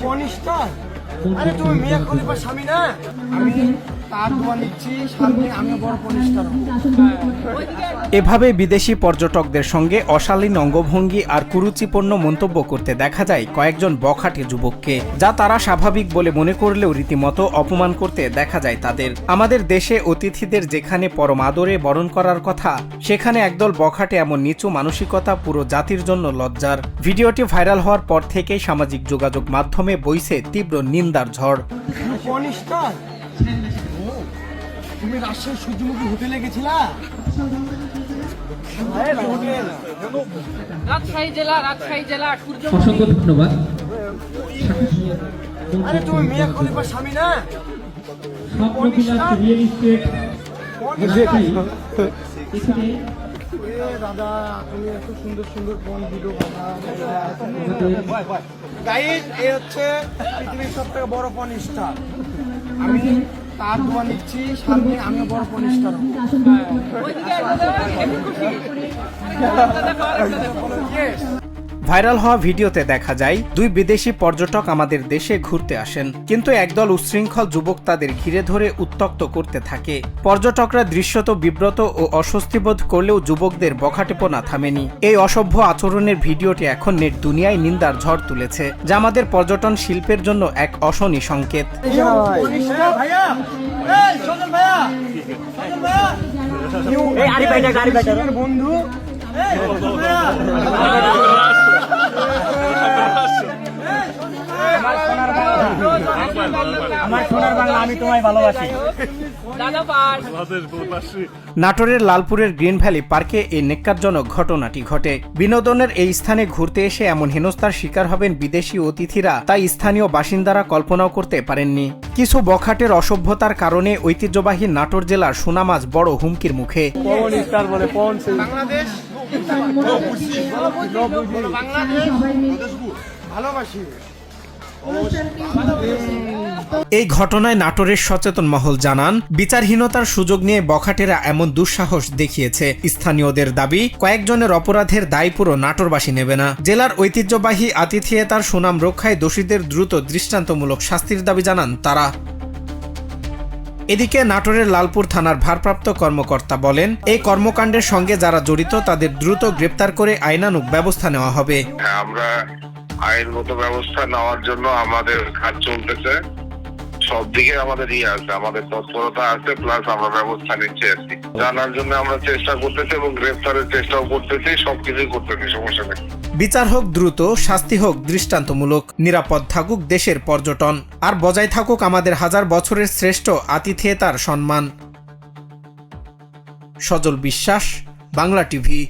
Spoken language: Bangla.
কনিষ্ঠার? আরে তুমি মিয়া খলিফার স্বামী না? আমি তার দোয়া নিচ্ছি, সামনে আমি বড় কনিষ্ঠার। এভাবে বিদেশি পর্যটকদের সঙ্গে অশালীন অঙ্গভঙ্গি আর কুরুচিপূর্ণ মন্তব্য করতে দেখা যায় কয়েকজন বখাটে যুবককে, যা তারা স্বাভাবিক বলে মনে করলেও রীতিমতো অপমান করতে দেখা যায় তাদের। আমাদের দেশে অতিথিদের যেখানে পরম আদরে বরণ করার কথা, সেখানে একদল বখাটে এমন নিচু মানসিকতা পুরো জাতির জন্য লজ্জার। ভিডিওটি ভাইরাল হওয়ার পর থেকেই সামাজিক যোগাযোগ মাধ্যমে বইছে তীব্র নিন্দার ঝড়। কনিষ্ঠার? তুমি রাজশাহী সূর্যমুখী হোটেলে গেছিলা? রাজশাহী জেলা অসংখ্য ধন্যবাদ। আরে তুমি মিয়া খলিফার স্বামী না? রিয়েল এস্টেট এখানে দাদা তুমি এত সুন্দর সুন্দর কোন ভিডিও গাইড, এই হচ্ছে পৃথিবীর সব থেকে বড় কনিষ্ঠা। আমি তার দোয়া নিচ্ছি, সামনে আমি বড় কনিষ্ঠা। ভাইরাল হওয়া ভিডিওতে দেখা যায় দুই বিদেশি পর্যটক আমাদের দেশে ঘুরতে আসেন, কিন্তু একদল উচ্ছৃঙ্খল যুবক তাদের ঘিরে ধরে উত্ত্যক্ত করতে থাকে। পর্যটকরা দৃশ্যত বিব্রত ও অস্বস্তিবোধ করলেও যুবকদের বখাটেপনা থামেনি। এই অসভ্য আচরণের ভিডিওটি এখন নেট দুনিয়ায় নিন্দার ঝড় তুলেছে, যা আমাদের পর্যটন শিল্পের জন্য এক অশনি সংকেত। বন্ধু আমার সোনার বাংলা, আমি তোমায় ভালোবাসি। নাটোরের লালপুরের গ্রিন ভ্যালি পার্কে এই নেক্কারজনক ঘটনাটি ঘটে। বিনোদনের এই স্থানে ঘুরতে এসে এমন হেনস্থার শিকার হবেন বিদেশি অতিথিরা, তাই স্থানীয় বাসিন্দারা কল্পনাও করতে পারেননি। কিছু বখাটের অসভ্যতার কারণে ঐতিহ্যবাহী নাটোর জেলার সুনাম আজ বড় হুমকির মুখে। বাংলাদেশ ভালোবাসি। এই ঘটনায় নাটোরের সচেতন মহল জানান, বিচারহীনতার সুযোগ নিয়ে বখাটেরা এমন দুঃসাহস দেখিয়েছে। স্থানীয়দের দাবি, কয়েকজনের অপরাধের দায় পুরো নাটোরবাসী নেবে না। জেলার ঐতিহ্যবাহী আতিথেয়তার সুনাম রক্ষায় দোষীদের দ্রুত দৃষ্টান্তমূলক শাস্তির দাবি জানান তারা। এদিকে নাটোরের লালপুর থানার ভারপ্রাপ্ত কর্মকর্তা বলেন, এই কর্মকাণ্ডের সঙ্গে যারা জড়িত তাদের দ্রুত গ্রেপ্তার করে আইনানুগ ব্যবস্থা নেওয়া হবে। আমরা আইনগত ব্যবস্থা নেওয়ার জন্য আমাদের কাজ চলতেছে। সব দিকে আমাদের আছে, আমাদের তৎপরতা আছে, প্লাস আমরা ব্যবস্থা নিচ্ছি আর কি। জানার জন্য আমরা চেষ্টা করতেছি এবং গ্রেফতারের চেষ্টাও করতেছি, সবকিছুই করতেছি, সমস্যা নেই। বিচার হোক দ্রুত, শাস্তি হোক দৃষ্টান্তমূলক, নিরাপদ থাকুক দেশের পর্যটন, আর বজায় থাকুক আমাদের হাজার বছরের শ্রেষ্ঠ আতিথেয়তার সম্মান। সজল বিশ্বাস, বাংলা টিভি।